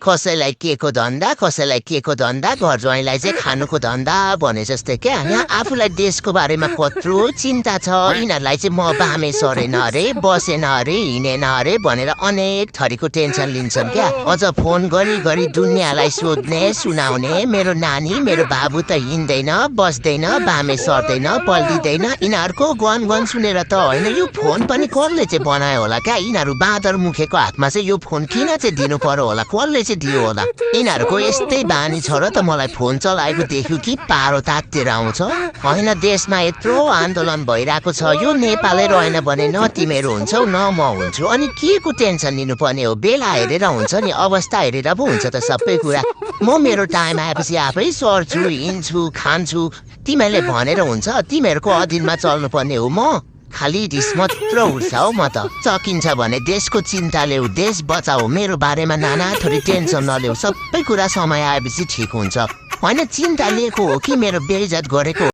कसैलाई केको धन्दा कसैलाई केको धन्दा घर ज्वाइँलाई चाहिँ खानुको धन्दा भने जस्तै क्या यहाँ आफूलाई देशको बारेमा कत्रो चिन्ता छ यिनीहरूलाई चाहिँ म बामे सरेन अरे बसेन अरे हिँडेन अरे भनेर अनेक थरीको टेन्सन लिन्छन् क्या अझ फोन गरी गरी दुनियाँलाई सोध्ने सुनाउने मेरो नानी मेरो बाबु त हिँड्दैन बस्दैन बामे सर्दैन पल्टिँदैन यिनीहरूको गन गन सुनेर त होइन यो फोन पनि कसले चाहिँ बनायो होला क्या यिनीहरू बाँदर मुखेको हातमा चाहिँ यो फोन किन चाहिँ दिनु पर्यो होला कसले चाहिँ दियो होला यिनीहरूको यस्तै बानी छ र त मलाई फोन चलाएको देख्यो कि पारो तात्तिएर आउँछ होइन देशमा यत्रो आन्दोलन भइरहेको छ यो नेपालै रहेन भने न तिमीहरू हुन्छौ न म हुन्छु अनि के को टेन्सन लिनुपर्ने हो बेला हेरेर हुन्छ नि अवस्था हेरेर पो हुन्छ त सबै कुरा म मेरो टाइम आएपछि आफै सर्छु हिँड्छु खान्छु तिमीहरूले भनेर हुन्छ तिमीहरूको अधीनमा चल्नुपर्ने हो म खाली रिस मात्र उठ्छ हौ म त सकिन्छ भने देशको चिन्ता ल्याऊ देश बचाऊ मेरो बारेमा नाना थोरै टेन्सन नल्याऊ सबै कुरा समय आएपछि ठिक हुन्छ होइन चिन्ता लिएको हो कि मेरो बेइज्जत गरेको